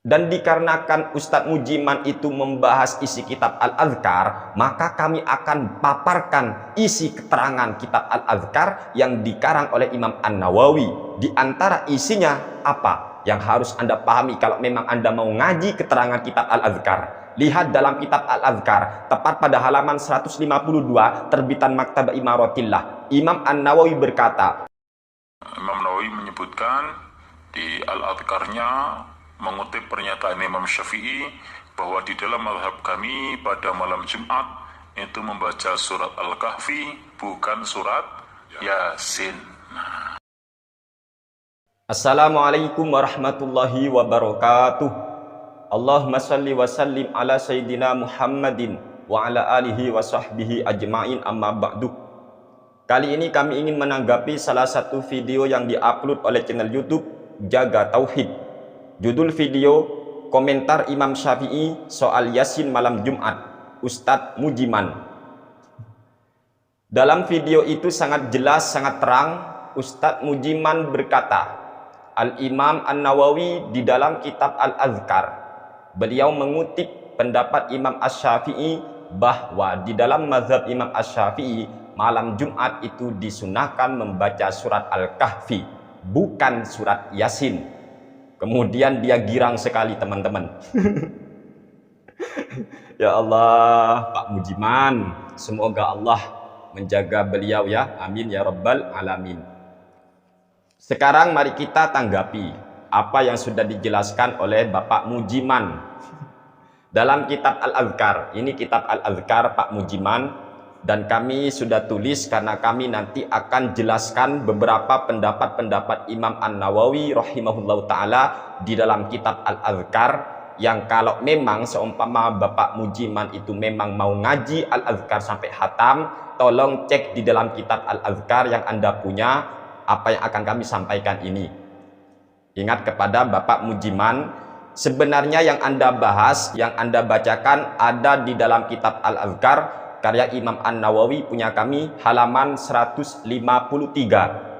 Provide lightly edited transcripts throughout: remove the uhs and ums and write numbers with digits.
Dan dikarenakan Ustadz Mujiman itu membahas isi kitab Al-Adhkar, maka kami akan paparkan isi keterangan kitab Al-Adhkar yang dikarang oleh Imam An-Nawawi. Di antara isinya apa yang harus Anda pahami kalau memang Anda mau ngaji keterangan kitab Al-Adhkar. Lihat dalam kitab Al-Adhkar, tepat pada halaman 152, terbitan Maktabah Imaratillah. Imam An-Nawawi berkata, Imam Nawawi menyebutkan di Al-Adhkarnya, mengutip pernyataan Imam Syafi'i bahwa di dalam mazhab kami pada malam Jumat itu membaca surat Al-Kahfi, bukan surat Yasin. Assalamualaikum warahmatullahi wabarakatuh. Allahumma salli wa sallim ala Sayyidina Muhammadin wa ala alihi wa sahbihi ajma'in, amma ba'du. Kali ini kami ingin menanggapi salah satu video yang diupload oleh channel YouTube Jaga Tauhid. Judul video, komentar Imam Syafi'i soal Yasin malam Jumat, Ustadz Mujiman. Dalam video itu sangat jelas, sangat terang, Ustadz Mujiman berkata, Al-Imam An-Nawawi di dalam kitab Al-Adhkar, beliau mengutip pendapat Imam Asy-Syafi'i bahwa di dalam mazhab Imam Asy-Syafi'i malam Jumat itu disunahkan membaca surat Al-Kahfi, bukan surat Yasin. Kemudian dia girang sekali, teman-teman. Ya Allah, Pak Mujiman, semoga Allah menjaga beliau ya, amin ya rabbal alamin. Sekarang mari kita tanggapi apa yang sudah dijelaskan oleh Bapak Mujiman dalam kitab Al-Adhkar. Ini kitab Al-Adhkar Pak Mujiman, dan kami sudah tulis karena kami nanti akan jelaskan beberapa pendapat-pendapat Imam An-Nawawi rahimahullahu ta'ala di dalam kitab Al-Adhkar, yang kalau memang seumpama Bapak Mujiman itu memang mau ngaji Al-Adhkar sampai hatam, tolong cek di dalam kitab Al-Adhkar yang Anda punya apa yang akan kami sampaikan ini. Ingat kepada Bapak Mujiman, sebenarnya yang Anda bahas, yang Anda bacakan ada di dalam kitab Al-Adhkar karya Imam An-Nawawi punya kami, halaman 153,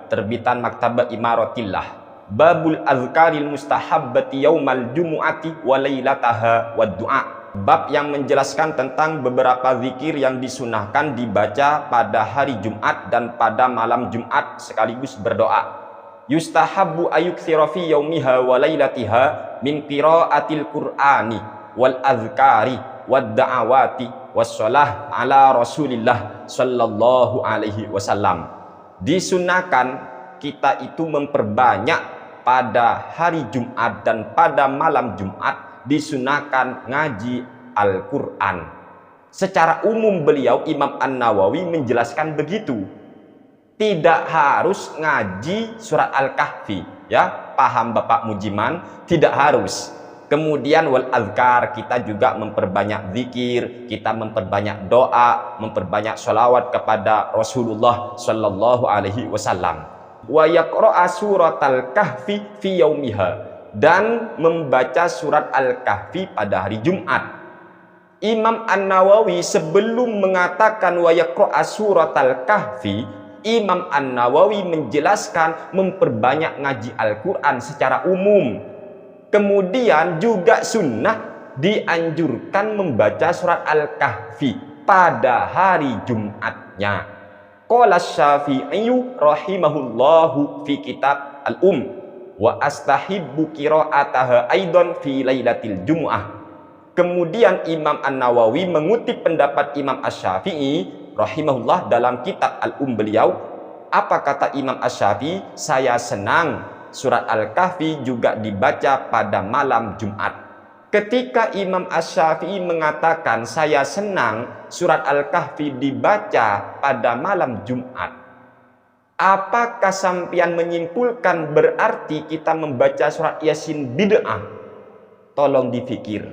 terbitan Maktabah Imaratillah. Babul azkaril mustahabbati yaumal jumu'ati wa lailataha wa du'a. Bab yang menjelaskan tentang beberapa zikir yang disunahkan dibaca pada hari Jumat dan pada malam Jumat sekaligus berdoa. Yustahabbu ayuktsira fi yaumiha wa lailatiha min qiraatil qur'ani wal azkari wad da'awati wassalah ala Rasulillah sallallahu alaihi wasallam. Disunahkan kita itu memperbanyak pada hari Jumat dan pada malam Jumat, disunahkan ngaji Al-Quran. Secara umum beliau Imam An-Nawawi menjelaskan begitu. Tidak harus ngaji surat Al-Kahfi, ya, paham Bapak Mujiman? Tidak harus. Kemudian wal azkar, kita juga memperbanyak zikir, kita memperbanyak doa, memperbanyak sholawat kepada Rasulullah sallallahu alaihi wasallam. Wa yaqra'a suratal kahfi fi yaumiha, dan membaca surat Al-Kahfi pada hari Jumat. Imam An-Nawawi sebelum mengatakan wa yaqra'a suratal kahfi, Imam An-Nawawi menjelaskan memperbanyak ngaji Al-Quran secara umum. Kemudian juga sunnah dianjurkan membaca surat Al-Kahfi pada hari Jumatnya. Qala Syafi'i rahimahullahu fi kitab wa astahibbu qira'ataha aidan fi lailatil jumu'ah. Kemudian Imam An-Nawawi mengutip pendapat Imam Asy-Syafi'i rahimahullah dalam kitab beliau. Apa kata Imam Asy-Syafi'i? Saya senang surat Al-Kahfi juga dibaca pada malam Jumat. Ketika Imam Asy-Syafi'i mengatakan saya senang surat Al-Kahfi dibaca pada malam Jumat, apakah sampean menyimpulkan berarti kita membaca surat Yasin bid'ah? Tolong dipikir.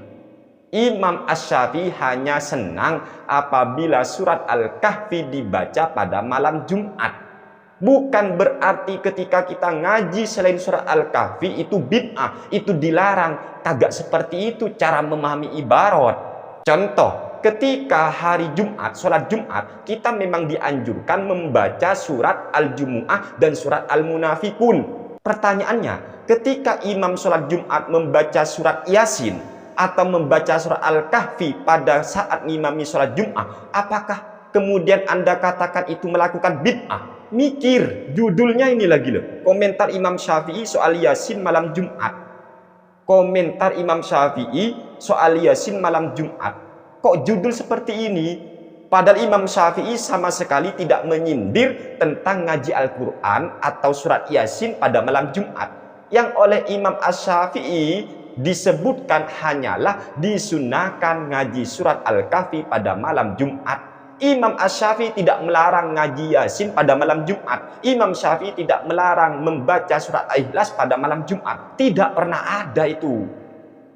Imam Asy-Syafi'i hanya senang apabila surat Al-Kahfi dibaca pada malam Jumat. Bukan berarti ketika kita ngaji selain surat Al-Kahfi itu bid'ah, itu dilarang. Kagak seperti itu cara memahami ibarat. Contoh, ketika hari Jumat, sholat Jumat, kita memang dianjurkan membaca surat Al-Jumu'ah dan surat Al-Munafikun. Pertanyaannya, ketika imam sholat Jumat membaca surat Yasin atau membaca surat Al-Kahfi pada saat ngimami sholat Jumat, apakah kemudian Anda katakan itu melakukan bid'ah? Mikir, judulnya ini lagi loh. Komentar Imam Syafi'i soal Yasin malam Jumat. Komentar Imam Syafi'i soal Yasin malam Jumat. Kok judul seperti ini? Padahal Imam Syafi'i sama sekali tidak menyindir tentang ngaji Al-Quran atau surat Yasin pada malam Jumat. Yang oleh Imam Asy-Syafi'i disebutkan hanyalah disunahkan ngaji surat Al-Kahfi pada malam Jumat. Imam Asy-Syafi'i tidak melarang ngaji Yasin pada malam Jumat. Imam Syafi'i tidak melarang membaca surat Al-Ikhlas pada malam Jumat. Tidak pernah ada itu.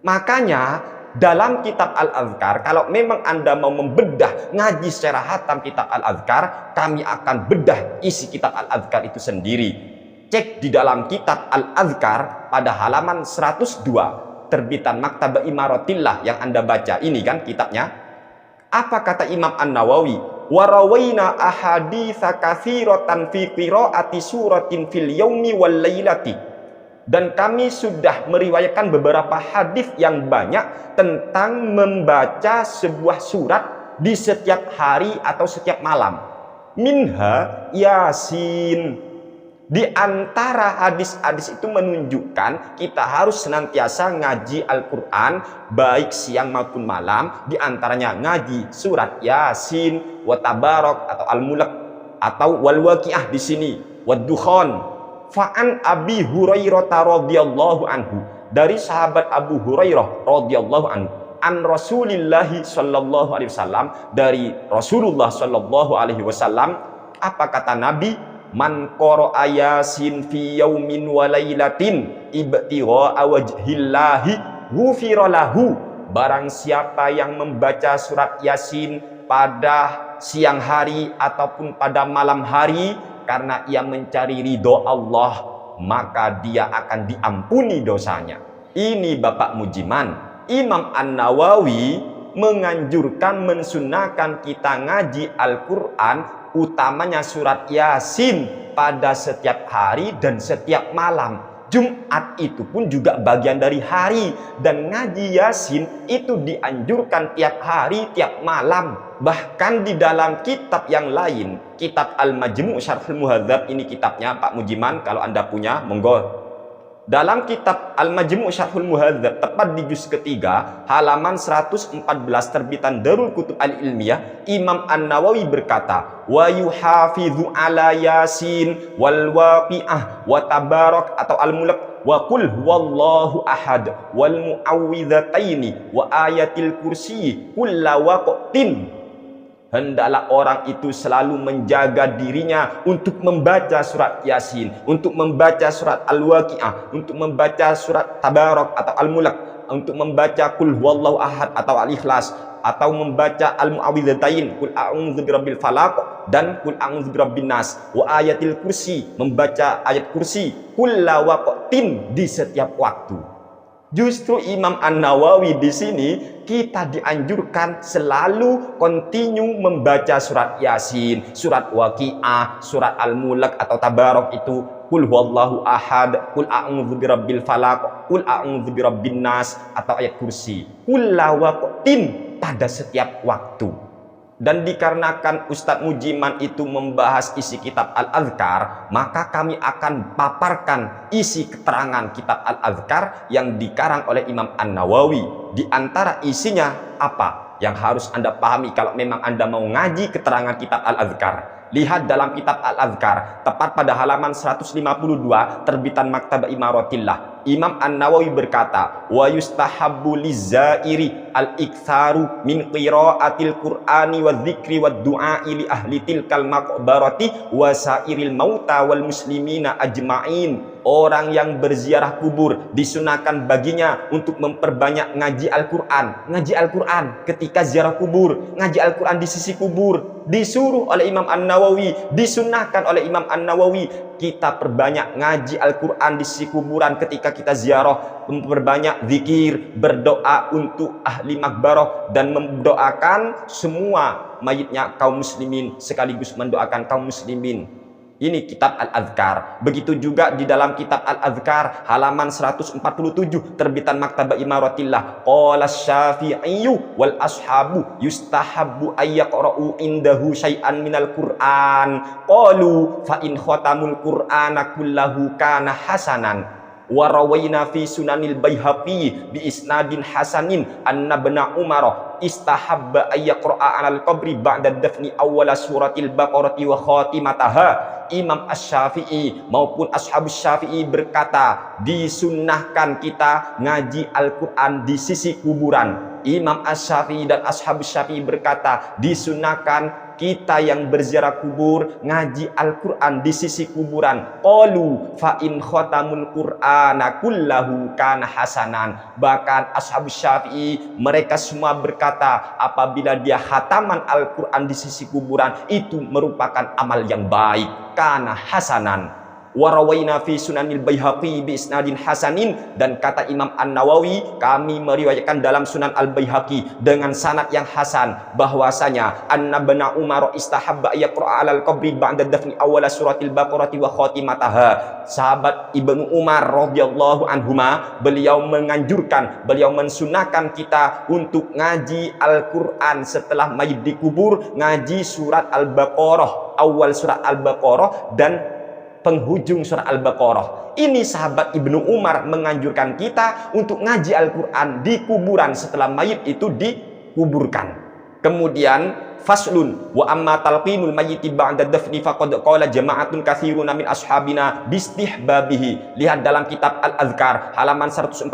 Makanya dalam kitab Al-Azkar, kalau memang Anda mau membedah ngaji secara hatam kitab Al-Azkar, kami akan bedah isi kitab Al-Azkar itu sendiri. Cek di dalam kitab Al-Azkar pada halaman 102, terbitan Maktabah Imaratillah yang Anda baca. Ini kan kitabnya. Apa kata Imam An-Nawawi? Warawaina ahaditsa katsiratan fi qiraati suratin fil yaumi wal lailati. Dan kami sudah meriwayatkan beberapa hadis yang banyak tentang membaca sebuah surat di setiap hari atau setiap malam. Minha Yasin. Di antara hadis-hadis itu menunjukkan kita harus senantiasa ngaji Al-Quran baik siang maupun malam. Di antaranya ngaji surat Yasin, wa Tabarok atau Al-Mulk atau wal Waqiah di sini, wad Dukhan. Fa'an Abi Hurairah radhiyallahu anhu, dari sahabat Abu Hurairah radhiyallahu anhu, an Rasulillahi sallallahu alaihi wasallam, dari Rasulullah sallallahu alaihi wasallam, apa kata Nabi? Man qara'a Yasin fi yaumin wa lailatin ibtigha'a wajhillahi ghufira lahu. Barang siapa yang membaca surat Yasin pada siang hari ataupun pada malam hari karena ia mencari ridho Allah, maka dia akan diampuni dosanya. Ini Bapak Mujiman, Imam An-Nawawi menganjurkan, mensunahkan kita ngaji Al-Quran, utamanya surat Yasin pada setiap hari dan setiap malam. Jumat itu pun juga bagian dari hari, dan ngaji Yasin itu dianjurkan tiap hari, tiap malam. Bahkan di dalam kitab yang lain, kitab Al-Majmu' Syarhul Muhadzab, ini kitabnya Pak Mujiman, kalau Anda punya, monggo. Dalam kitab Al-Majmu' Syarhul Muhadzab, tepat di juz ketiga, halaman 114, terbitan Darul Kutub Al-Ilmiyah, Imam An-Nawawi berkata, wa yuhafidhu ala Yasin wal Waqiah wa Tabarak atau Al-Mulk wa qul huwallahu ahad wal mu'awwidhataini wa ayatil kursi kulla waqtin. Hendaklah orang itu selalu menjaga dirinya untuk membaca surat Yasin, untuk membaca surat Al-Waqiah, untuk membaca surat Tabarak atau Al-Mulk, untuk membaca Qul huwallahu ahad atau Al-Ikhlas, atau membaca Al-Mu'awwidhatain, Qul a'udzu birabbil falaq dan Qul a'udzu birabbin nas, wa ayatil kursi, membaca ayat kursi, kulla waqtin, di setiap waktu. Justru Imam An-Nawawi di sini kita dianjurkan selalu kontinu membaca surat Yasin, surat Waqiah, surat Al-Mulk atau Tabarak itu, Qul huwallahu ahad, Qul a'udzu birabbil falaq, Qul a'udzu birabbin nas atau ayat kursi. Kulla waqtin, pada setiap waktu. Dan dikarenakan Ustadz Mujiman itu membahas isi kitab Al-Azkar, maka kami akan paparkan isi keterangan kitab Al-Azkar yang dikarang oleh Imam An-Nawawi. Di antara isinya apa yang harus Anda pahami kalau memang Anda mau ngaji keterangan kitab Al-Azkar? Lihat dalam kitab Al-Azkar, tepat pada halaman 152, terbitan Maktabah Imaratillah. Imam An-Nawawi berkata, wa yustahabbu lizairi al-iktsaru min qiraatil qur'ani wa dzikri wa du'a li ahli tilkal maqbarati wa sairil mauta wal muslimina ajma'in. Orang yang berziarah kubur disunahkan baginya untuk memperbanyak ngaji Al-Quran. Ngaji Al-Quran ketika ziarah kubur, ngaji Al-Quran di sisi kubur. Disuruh oleh Imam An-Nawawi, disunahkan oleh Imam An-Nawawi, kita perbanyak ngaji Al-Quran di sisi kuburan ketika kita ziarah, memperbanyak zikir, berdoa untuk ahli makbarah, dan mendoakan semua mayitnya kaum muslimin sekaligus mendoakan kaum muslimin. Ini kitab Al-Adhkar. Begitu juga di dalam kitab Al-Adhkar halaman 147 terbitan Maktabah Imaratillah. Qala Syafi'iyyu wal ashabu yustahabbu ayyaqra'u indahu syai'an minal Qur'an. Qalu fa in khatamul Qur'ana kullahu kana hasanan. Warawayna fi sunanil Baihaqi bi isnadin hasanin anna ibna Umar istahabba ayyaqra'a 'alal qabri ba'da dafni awwala suratil Baqarati wa khatimataha. Imam Asy-Syafi'i maupun Ashabus Syafi'i berkata, disunnahkan kita ngaji Al-Qur'an di sisi kuburan. Imam Asy-Syafi'i dan Ashabus Syafi'i berkata, disunnahkan kita yang berziarah kubur ngaji Al-Quran di sisi kuburan. Qalu fa in khatamul Qur'ana kullahu kana hasanan. Bahkan Ashabus Syafi'i mereka semua berkata, apabila dia khataman Al-Quran di sisi kuburan itu merupakan amal yang baik, kana hasanan. Warawayna fi sunanil Baihaqi bi isnadin hasanin, dan kata Imam An-Nawawi, kami meriwayatkan dalam Sunan Al-Baihaqi dengan sanad yang hasan bahwasanya anna ibna Umar istahabba yaqra'a 'alal qabri ba'da dafni awwala suratil Baqarati wa khatimataha. Sahabat Ibnu Umar radhiyallahu anhuma, beliau menganjurkan, beliau mensunahkan kita untuk ngaji Al-Qur'an setelah mayit dikubur, ngaji surat Al-Baqarah, awal surat Al-Baqarah dan penghujung surah Al-Baqarah. Ini sahabat Ibnu Umar menganjurkan kita untuk ngaji Al-Quran di kuburan setelah mayit itu dikuburkan. Kemudian faslun wa amma talqinul mayyiti ba'da dafni faqad qala jama'atun katsiruna min ashabina bistihbabihi. Lihat dalam kitab Al-Adhkar halaman 148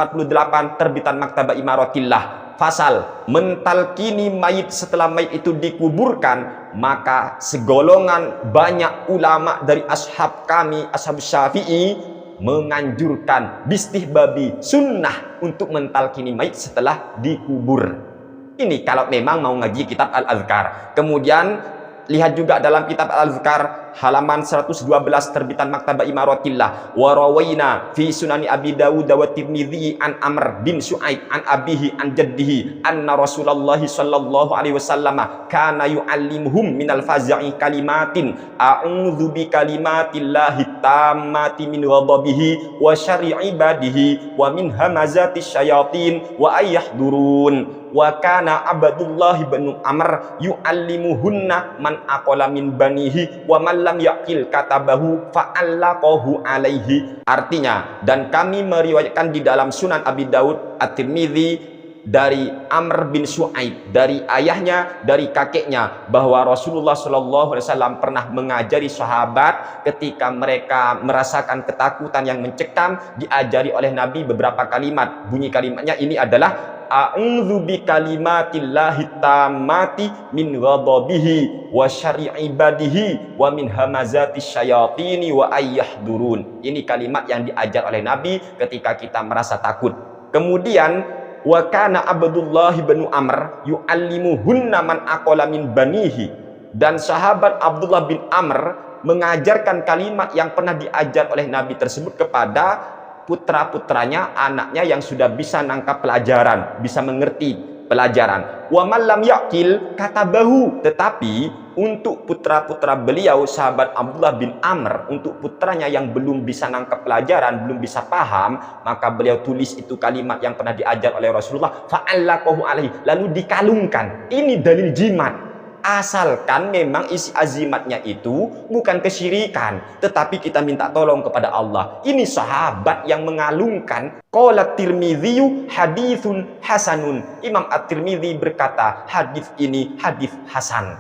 terbitan Maktabah Imaratillah. Fasal mentalkini mayit setelah mayit itu dikuburkan, maka segolongan banyak ulama dari ashab kami, ashab Syafi'i, menganjurkan bistihbabi, sunnah untuk mentalkini mayit setelah dikubur. Ini kalau memang mau ngaji kitab Al-Adhkar. Kemudian lihat juga dalam kitab Al-Adhkar halaman 112 terbitan Maktabah Imaratillah. Warawayna fi sunani Abi Dawud wa Tirmidzi an Amr bin Syu'aib an abihi an jaddihi anna Rasulullah sallallahu alaihi wasallam kana yu'allimuhum minal faza'i kalimatin a'udzu bi kalimatillahi tammati min ghadabihi wa syarri ibadihi wa min hamazati syayatin wa ayyahdurun. Wa kana Abdullah bin Amr yu'allimuhunna man aqala min banihi wa man lam yaqil katabahu fa'allaqahu alaihi. Artinya, dan kami meriwayatkan di dalam Sunan Abi Daud At-Tirmidzi dari Amr bin Syu'aib, dari ayahnya, dari kakeknya, bahwa Rasulullah Shallallahu Alaihi Wasallam pernah mengajari sahabat ketika mereka merasakan ketakutan yang mencekam, diajari oleh Nabi beberapa kalimat. Bunyi kalimatnya ini adalah a'udzu bi kalimatillahi tammati min ghadabihi wa syarri ibadihi wa min hamazati syayatini wa ayyahdurun. Ini kalimat yang diajar oleh Nabi ketika kita merasa takut. Kemudian wa kana Abdullah bin Amr yu'allimuhunna man aqala min banihi, dan sahabat Abdullah bin Amr mengajarkan kalimat yang pernah diajar oleh Nabi tersebut kepada putra-putranya, anaknya yang sudah bisa nangkap pelajaran, bisa mengerti pelajaran. Wa man lam yaqil katabahu, tetapi untuk putra-putra beliau sahabat Abdullah bin Amr, untuk putranya yang belum bisa nangkap pelajaran, belum bisa paham, maka beliau tulis itu kalimat yang pernah diajar oleh Rasulullah, fa'allaqahu alaihi, lalu dikalungkan. Ini dalil jimat. Asalkan memang isi azimatnya itu bukan kesyirikan, tetapi kita minta tolong kepada Allah. Ini sahabat yang mengalungkan. Qala Tirmidzi haditsun hasanun. Imam At-Tirmidzi berkata, hadis ini hadis hasan.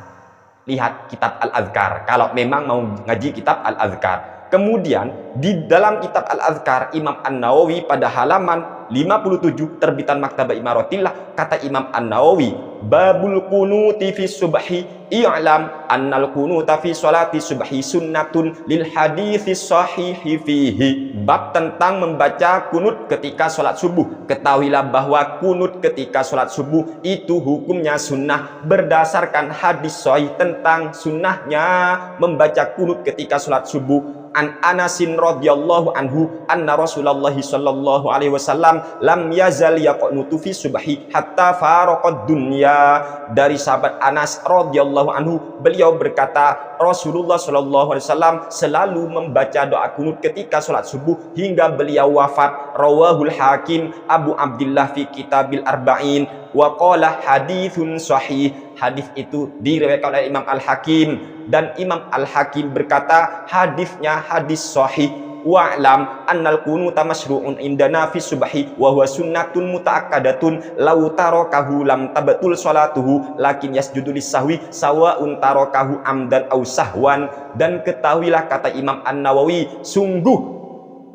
Lihat kitab Al-Adhkar kalau memang mau ngaji kitab Al-Adhkar. Kemudian di dalam kitab Al-Adhkar Imam An-Nawawi pada halaman 57 terbitan Maktabah Imaratillah, kata Imam An-Nawawi, babul qunuti fi subhi i'lam annal qunuta fi sholati subhi sunnatun lil hadithi sahihi fihi. Bab tentang membaca kunut ketika sholat subuh. Ketahuilah bahwa kunut ketika sholat subuh itu hukumnya sunnah berdasarkan hadis sahih tentang sunnahnya membaca kunut ketika sholat subuh. an Anasin radhiyallahu anhu anna Rasulullah sallallahu alaihi wasallam lam yazal yaqnutu fi subhi hatta faraqad dunya. Dari sahabat Anas radhiyallahu anhu, beliau berkata Rasulullah sallallahu alaihi wasallam selalu membaca doa kunut ketika salat subuh hingga beliau wafat. Rawahul Hakim Abu Abdullah fi Kitabil Arba'in wa qala haditsun sahih. Hadis itu diriwayatkan oleh Imam Al-Hakim, dan Imam Al-Hakim berkata hadisnya hadis sahih. Wa'lam annal qunuta masyru'un indana fi subhi wa huwa sunnatun muta'akkadatun law tarakahu lam tabtul salatuhu lakin yasjudu lis-sahwi sawa'un tarakahu amdan aw sahwan. Dan ketahuilah, kata Imam An-Nawawi, sungguh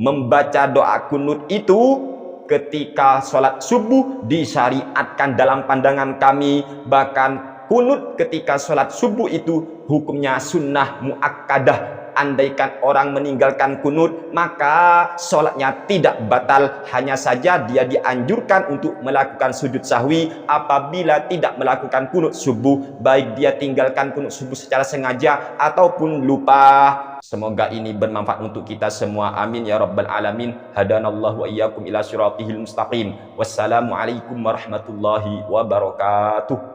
membaca doa kunut itu ketika sholat subuh disyariatkan dalam pandangan kami. Bahkan kunut ketika sholat subuh itu hukumnya sunnah muakkadah. Andaikan orang meninggalkan kunut, maka sholatnya tidak batal. Hanya saja dia dianjurkan untuk melakukan sujud sahwi apabila tidak melakukan kunut subuh, baik dia tinggalkan kunut subuh secara sengaja ataupun lupa. Semoga ini bermanfaat untuk kita semua. Amin ya rabbal alamin. Hadanallahu wa iyyakum ila siratihil mustaqim. Wassalamualaikum warahmatullahi wabarakatuh.